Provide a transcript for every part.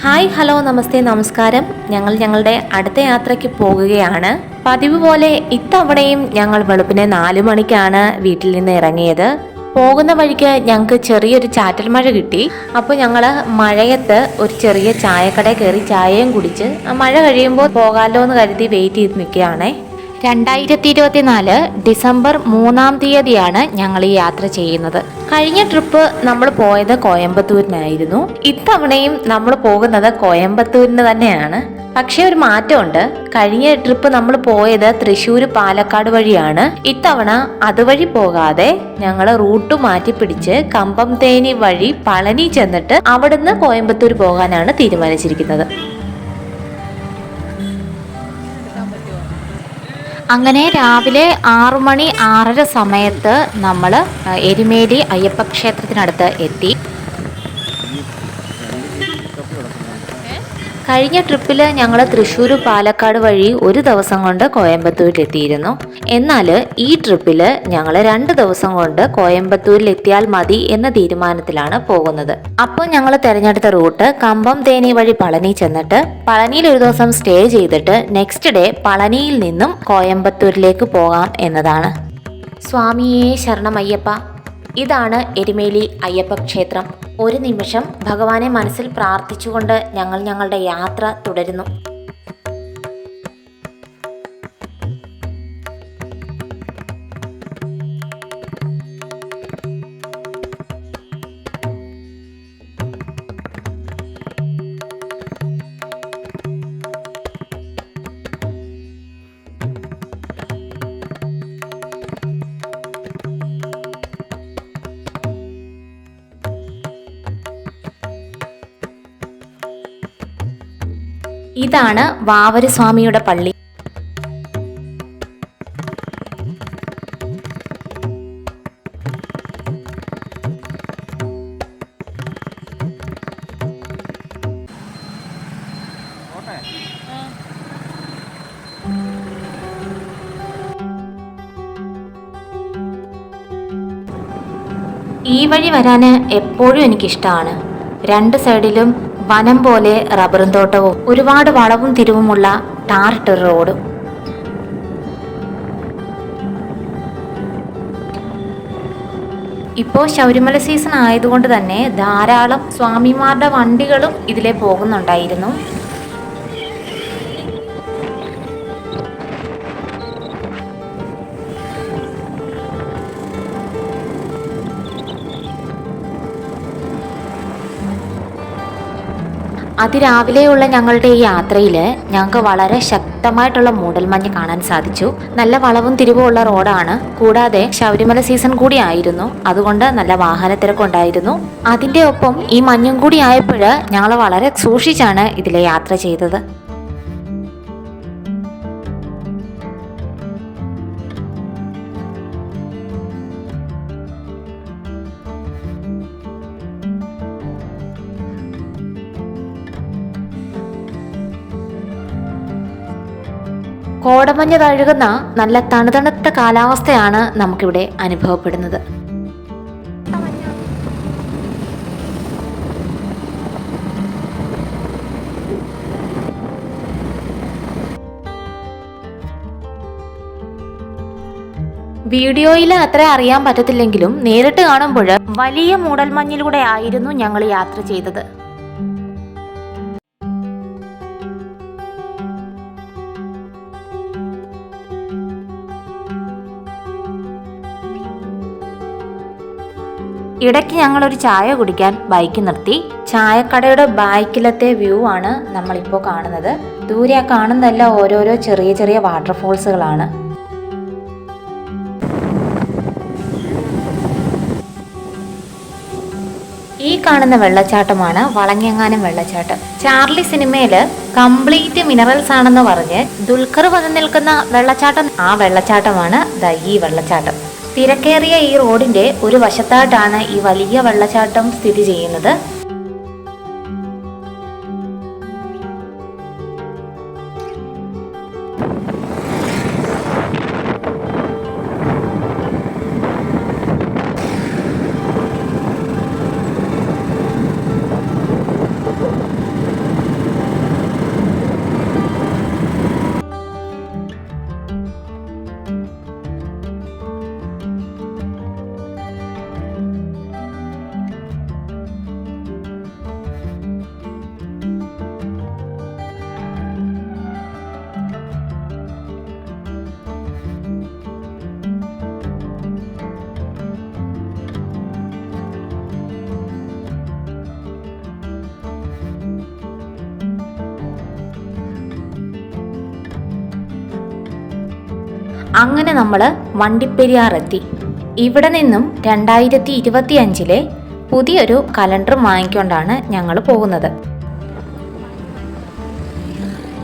Hi hello നമസ്തേ നമസ്കാരം. ഞങ്ങളുടെ അടുത്ത യാത്രയ്ക്ക് പോകുകയാണ്. പതിവ് പോലെ ഇത്തവണയും ഞങ്ങൾ വെളുപ്പിനെ 4 മണിക്കാണ് വീട്ടിൽ നിന്ന് ഇറങ്ങിയത്. പോകുന്ന വഴിക്ക് ഞങ്ങൾക്ക് ചെറിയൊരു ചാറ്റൽ മഴ കിട്ടി. അപ്പോൾ ഞങ്ങൾ മഴയത്ത് ഒരു ചെറിയ ചായക്കട കയറി ചായയും കുടിച്ച് മഴ കഴിയുമ്പോൾ പോകാമല്ലോ എന്ന് കരുതി വെയിറ്റ് ചെയ്ത് നിൽക്കുകയാണേ. 2024 ഡിസംബർ 3-ാം തീയതിയാണ് ഞങ്ങൾ ഈ യാത്ര ചെയ്യുന്നത്. കഴിഞ്ഞ ട്രിപ്പ് നമ്മൾ പോയത് കോയമ്പത്തൂരിനായിരുന്നു. ഇത്തവണയും നമ്മൾ പോകുന്നത് കോയമ്പത്തൂരിന് തന്നെയാണ്. പക്ഷേ ഒരു മാറ്റമുണ്ട്. കഴിഞ്ഞ ട്രിപ്പ് നമ്മൾ പോയത് തൃശ്ശൂർ പാലക്കാട് വഴിയാണ്. ഇത്തവണ അതുവഴി പോകാതെ ഞങ്ങൾ റൂട്ട് മാറ്റി പിടിച്ച് കമ്പം തേനി വഴി പളനി ചെന്നിട്ട് അവിടുന്ന് കോയമ്പത്തൂർ പോകാനാണ് തീരുമാനിച്ചിരിക്കുന്നത്. അങ്ങനെ രാവിലെ 6 മണി 6:30 സമയത്ത് നമ്മൾ എരുമേലി അയ്യപ്പ ക്ഷേത്രത്തിനടുത്ത് എത്തി. കഴിഞ്ഞ ട്രിപ്പിൽ ഞങ്ങൾ തൃശ്ശൂർ പാലക്കാട് വഴി ഒരു ദിവസം കൊണ്ട് കോയമ്പത്തൂരിലെത്തിയിരുന്നു. എന്നാൽ ഈ ട്രിപ്പിൽ ഞങ്ങൾ 2 ദിവസം കൊണ്ട് കോയമ്പത്തൂരിലെത്തിയാൽ മതി എന്ന തീരുമാനത്തിലാണ് പോകുന്നത്. അപ്പോൾ ഞങ്ങൾ തിരഞ്ഞെടുത്ത റൂട്ട് കമ്പം തേനി വഴി പളനി ചെന്നിട്ട് പളനിയിൽ ഒരു ദിവസം സ്റ്റേ ചെയ്തിട്ട് നെക്സ്റ്റ് ഡേ പളനിയിൽ നിന്നും കോയമ്പത്തൂരിലേക്ക് പോകാം എന്നതാണ്. സ്വാമിയേ ശരണമയ്യപ്പ. ഇതാണ് എരുമേലി അയ്യപ്പ ക്ഷേത്രം. ഒരു നിമിഷം ഭഗവാനെ മനസ്സിൽ പ്രാർത്ഥിച്ചുകൊണ്ട് ഞങ്ങളുടെ യാത്ര തുടരുന്നു. ഇതാണ് വാവരുസ്വാമിയുടെ പള്ളി. ഈ വഴി വരാൻ എപ്പോഴും എനിക്കിഷ്ടമാണ്. 2 സൈഡിലും വനം പോലെ റബ്ബറും തോട്ടവും ഒരുപാട് വളവും തിരിവുമുള്ള ടാറിട്ട റോഡും. ഇപ്പോൾ ശബരിമല സീസൺ ആയതുകൊണ്ട് തന്നെ ധാരാളം സ്വാമിമാരുടെ വണ്ടികളും ഇതിലെ പോകുന്നുണ്ടായിരുന്നു. അതിരാവിലെയുള്ള ഞങ്ങളുടെ ഈ യാത്രയിൽ ഞങ്ങൾക്ക് വളരെ ശക്തമായിട്ടുള്ള മൂടൽമഞ്ഞ് കാണാൻ സാധിച്ചു. നല്ല വളവും തിരിവും ഉള്ള റോഡാണ്. കൂടാതെ ശബരിമല സീസൺ കൂടി ആയിരുന്നു. അതുകൊണ്ട് നല്ല വാഹനത്തിരക്കുണ്ടായിരുന്നു. അതിൻ്റെ ഒപ്പം ഈ മഞ്ഞും കൂടി ആയപ്പോൾ ഞങ്ങൾ വളരെ സൂക്ഷിച്ചാണ് ഇതിലെ യാത്ര ചെയ്തത്. കോടമഞ്ഞ് തഴുകുന്ന നല്ല തണുതണുത്ത കാലാവസ്ഥയാണ് നമുക്കിവിടെ അനുഭവപ്പെടുന്നത്. വീഡിയോയിൽ അത്ര അറിയാൻ പറ്റത്തില്ലെങ്കിലും നേരിട്ട് കാണുമ്പോൾ വലിയ മൂടൽമഞ്ഞിലൂടെ ആയിരുന്നു ഞങ്ങൾ യാത്ര ചെയ്തത്. ഇടയ്ക്ക് ഞങ്ങളൊരു ചായ കുടിക്കാൻ ബൈക്ക് നിർത്തി. ചായക്കടയുടെ ബാക്കിലത്തെ വ്യൂ ആണ് നമ്മളിപ്പോൾ കാണുന്നത്. ദൂരെ കാണുന്നതെല്ലാം ഓരോരോ ചെറിയ ചെറിയ വാട്ടർഫോൾസുകളാണ്. ഈ കാണുന്ന വെള്ളച്ചാട്ടമാണ് വളഞ്ഞെങ്ങാനം വെള്ളച്ചാട്ടം. ചാർലി സിനിമയിൽ കംപ്ലീറ്റ് മിനറൽസ് ആണെന്ന് പറഞ്ഞ് ദുൽഖർ വന്ന് നിൽക്കുന്ന വെള്ളച്ചാട്ടം, ആ വെള്ളച്ചാട്ടമാണ് ഈ വെള്ളച്ചാട്ടം. തിരക്കേറിയ ഈ റോഡിന്റെ ഒരു വശത്തായിട്ടാണ് ഈ വലിയ വെള്ളച്ചാട്ടം സ്ഥിതി ചെയ്യുന്നത്. അങ്ങനെ നമ്മൾ വണ്ടിപ്പെരിയാർ എത്തി. ഇവിടെ നിന്നും 2025 പുതിയൊരു കലണ്ടർ വാങ്ങിക്കൊണ്ടാണ് ഞങ്ങൾ പോകുന്നത്.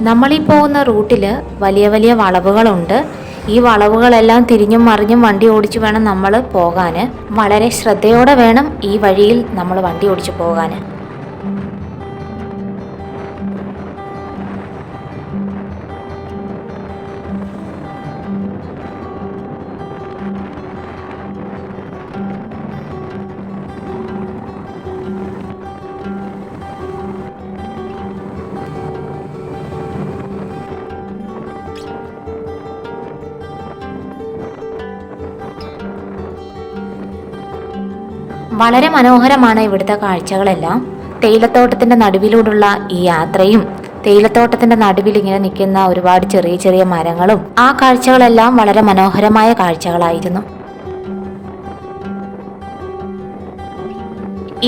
നമ്മളീ പോകുന്ന റൂട്ടിൽ വലിയ വലിയ വളവുകളുണ്ട്. ഈ വളവുകളെല്ലാം തിരിഞ്ഞും മറിഞ്ഞും വണ്ടി ഓടിച്ചു വേണം നമ്മൾ പോകാൻ. വളരെ ശ്രദ്ധയോടെ വേണം ഈ വഴിയിൽ നമ്മൾ വണ്ടി ഓടിച്ചു പോകാൻ. വളരെ മനോഹരമാണ് ഇവിടുത്തെ കാഴ്ചകളെല്ലാം. തേയിലത്തോട്ടത്തിൻ്റെ നടുവിലൂടെയുള്ള ഈ യാത്രയും തേയിലത്തോട്ടത്തിൻ്റെ നടുവിൽ ഇങ്ങനെ നിൽക്കുന്ന ഒരുപാട് ചെറിയ ചെറിയ മരങ്ങളും ആ കാഴ്ചകളെല്ലാം വളരെ മനോഹരമായ കാഴ്ചകളായിരുന്നു.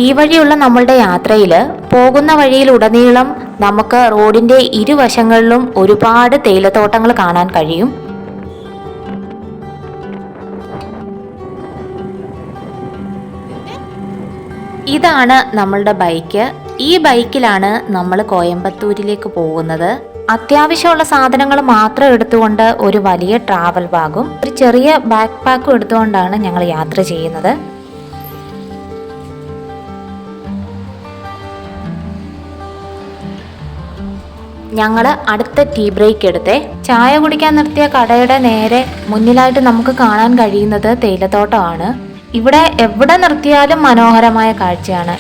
ഈ വഴിയുള്ള നമ്മളുടെ യാത്രയിൽ പോകുന്ന വഴിയിലുടനീളം നമുക്ക് റോഡിൻ്റെ ഇരുവശങ്ങളിലും ഒരുപാട് തേയിലത്തോട്ടങ്ങൾ കാണാൻ കഴിയും. ഇതാണ് നമ്മളുടെ ബൈക്ക്. ഈ ബൈക്കിലാണ് നമ്മൾ കോയമ്പത്തൂരിലേക്ക് പോകുന്നത്. അത്യാവശ്യമുള്ള സാധനങ്ങൾ മാത്രം എടുത്തുകൊണ്ട് ഒരു വലിയ ട്രാവൽ ബാഗും ഒരു ചെറിയ ബാക്ക് പാക്കും എടുത്തുകൊണ്ടാണ് ഞങ്ങൾ യാത്ര ചെയ്യുന്നത്. ഞങ്ങൾ അടുത്ത ടീ ബ്രേക്ക് എടുത്തേ. ചായ കുടിക്കാൻ നിർത്തിയ കടയുടെ നേരെ മുന്നിലായിട്ട് നമുക്ക് കാണാൻ കഴിയുന്നത് തേയിലത്തോട്ടമാണ്. ഇവിടെ എവിടെ നിർത്തിയാലും മനോഹരമായ കാഴ്ചയാണ്.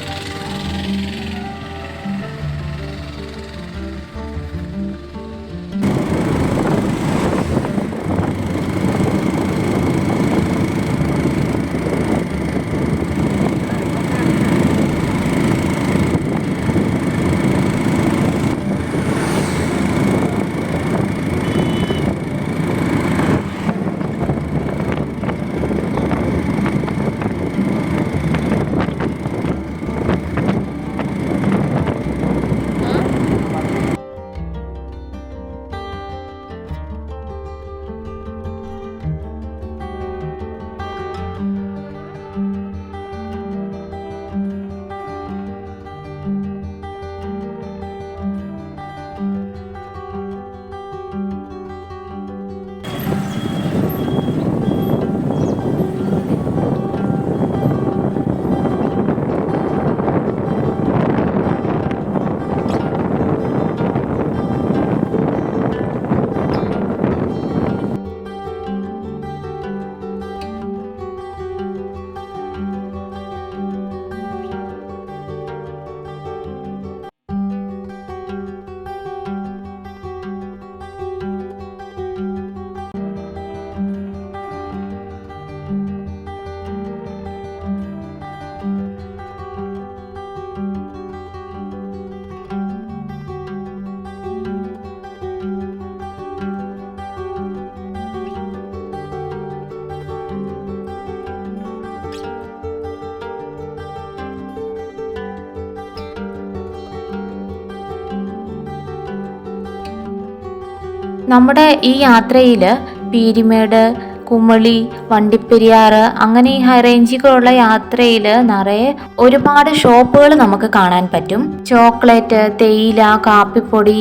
നമ്മുടെ ഈ യാത്രയിൽ പീരിമേട്, കുമളി, വണ്ടിപ്പെരിയാർ അങ്ങനെ ഈ ഹൈ റേഞ്ചിലുള്ള യാത്രയിൽ നിറയെ ഒരുപാട് ഷോപ്പുകൾ നമുക്ക് കാണാൻ പറ്റും. ചോക്ലേറ്റ്, തേയില, കാപ്പിപ്പൊടി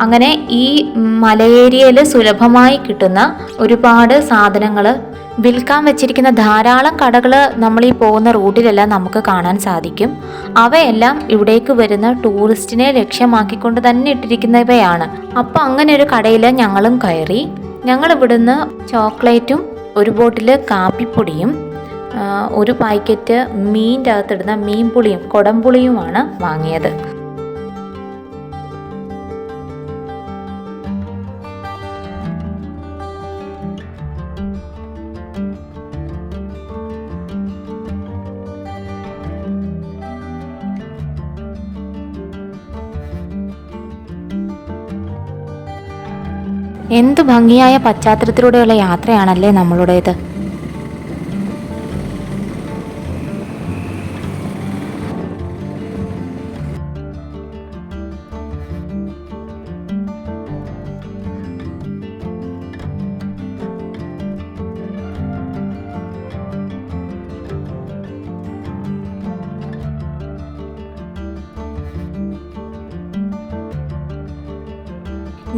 അങ്ങനെ ഈ മലയേരിയയിൽ സുലഭമായി കിട്ടുന്ന ഒരുപാട് സാധനങ്ങൾ വിൽക്കാൻ വെച്ചിരിക്കുന്ന ധാരാളം കടകൾ നമ്മൾ ഈ പോകുന്ന റൂട്ടിലെല്ലാം നമുക്ക് കാണാൻ സാധിക്കും. അവയെല്ലാം ഇവിടേക്ക് വരുന്ന ടൂറിസ്റ്റിനെ ലക്ഷ്യമാക്കിക്കൊണ്ട് തന്നെ ഇട്ടിരിക്കുന്നവയാണ്. അപ്പോൾ അങ്ങനെ ഒരു കടയിൽ ഞങ്ങളും കയറി. ഞങ്ങൾ ഇവിടുന്ന് ചോക്ലേറ്റും ഒരു ബോട്ടിൽ കാപ്പിപ്പൊടിയും ഒരു പാക്കറ്റ് മീൻ്റെ അകത്തിടുന്ന മീൻ പുളിയും കൊടംപുളിയുമാണ് വാങ്ങിയത്. എന്തു ഭംഗിയായ പശ്ചാത്തലത്തിലൂടെയുള്ള യാത്രയാണല്ലേ നമ്മളുടേത്.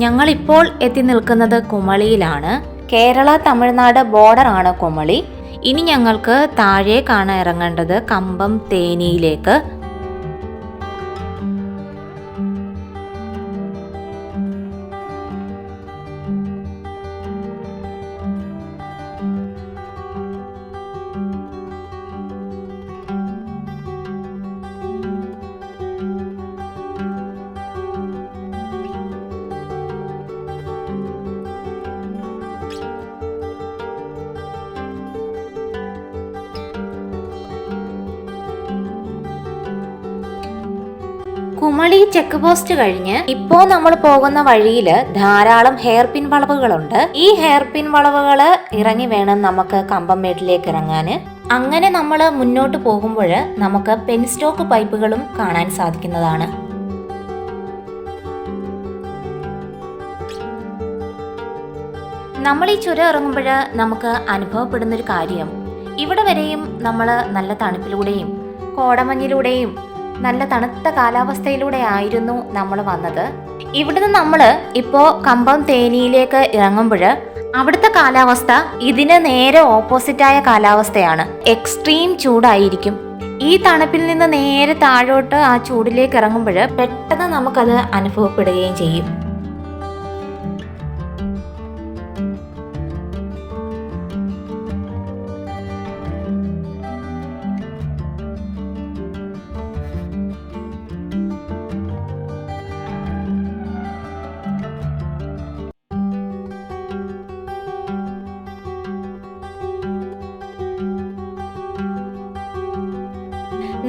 ഞങ്ങളിപ്പോൾ എത്തി നിൽക്കുന്നത് കുമളിയിലാണ്. കേരള തമിഴ്നാട് ബോർഡർ ആണ് കുമളി. ഇനി ഞങ്ങൾക്ക് താഴേക്കാണ് ഇറങ്ങേണ്ടത്, കമ്പം തേനിയിലേക്ക്. കുമളി ചെക്ക് പോസ്റ്റ് കഴിഞ്ഞ് ഇപ്പോ നമ്മൾ പോകുന്ന വഴിയിൽ ധാരാളം ഹെയർ പിൻ വളവുകളുണ്ട്. ഈ ഹെയർ പിൻ വളവുകൾ ഇറങ്ങി വേണം നമുക്ക് കമ്പംമേട്ടിലേക്ക് ഇറങ്ങാൻ. അങ്ങനെ നമ്മൾ മുന്നോട്ട് പോകുമ്പോൾ നമുക്ക് പെൻ സ്റ്റോക്ക് പൈപ്പുകളും കാണാൻ സാധിക്കുന്നതാണ്. നമ്മൾ ഈ ചുരം ഇറങ്ങുമ്പോൾ നമുക്ക് അനുഭവപ്പെടുന്നൊരു കാര്യം, ഇവിടെ വരെയും നമ്മൾ നല്ല തണുപ്പിലൂടെയും കോടമഞ്ഞിലൂടെയും നല്ല തണുത്ത കാലാവസ്ഥയിലൂടെ ആയിരുന്നു നമ്മൾ വന്നത്. ഇവിടുന്ന് നമ്മൾ ഇപ്പോൾ കമ്പം തേനിയിലേക്ക് ഇറങ്ങുമ്പോൾ അവിടുത്തെ കാലാവസ്ഥ ഇതിന് നേരെ ഓപ്പോസിറ്റായ കാലാവസ്ഥയാണ്. എക്സ്ട്രീം ചൂടായിരിക്കും. ഈ തണുപ്പിൽ നിന്ന് നേരെ താഴോട്ട് ആ ചൂടിലേക്ക് ഇറങ്ങുമ്പോൾ പെട്ടെന്ന് നമുക്കത് അനുഭവപ്പെടുകയും ചെയ്യും.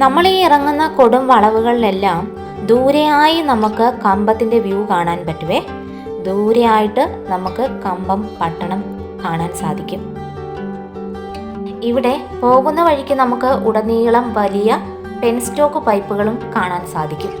നമ്മൾ ഈ ഇറങ്ങുന്ന കൊടും വളവുകളിലെല്ലാം ദൂരെയായി നമുക്ക് കമ്പത്തിൻ്റെ വ്യൂ കാണാൻ പറ്റുവേ. ദൂരെയായിട്ട് നമുക്ക് കമ്പം പട്ടണം കാണാൻ സാധിക്കും. ഇവിടെ പോകുന്ന വഴിക്ക് നമുക്ക് ഉടനീളം വലിയ പെൻ സ്റ്റോക്ക് പൈപ്പുകളും കാണാൻ സാധിക്കും.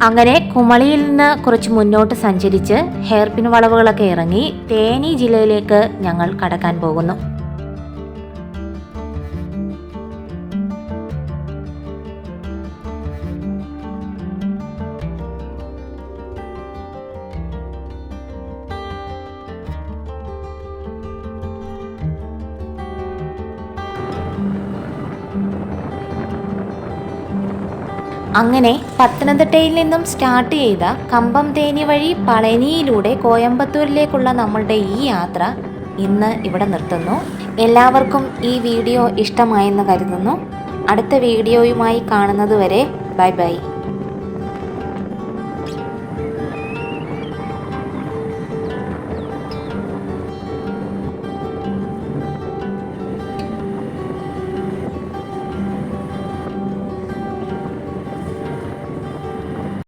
അങ്ങനെ കുമളിയിൽ നിന്ന് കുറച്ച് മുന്നോട്ട് സഞ്ചരിച്ച് ഹെയർ പിൻ വളവുകളൊക്കെ ഇറങ്ങി തേനി ജില്ലയിലേക്ക് ഞങ്ങൾ കടക്കാൻ പോകുന്നു. അങ്ങനെ പത്തനംതിട്ടയിൽ നിന്നും സ്റ്റാർട്ട് ചെയ്ത കമ്പം തേനി വഴി പളനിയിലൂടെ കോയമ്പത്തൂരിലേക്കുള്ള നമ്മളുടെ ഈ യാത്ര ഇന്ന് ഇവിടെ നിർത്തുന്നു. എല്ലാവർക്കും ഈ വീഡിയോ ഇഷ്ടമായെന്ന് കരുതുന്നു. അടുത്ത വീഡിയോയുമായി കാണുന്നതുവരെ ബൈ ബൈ.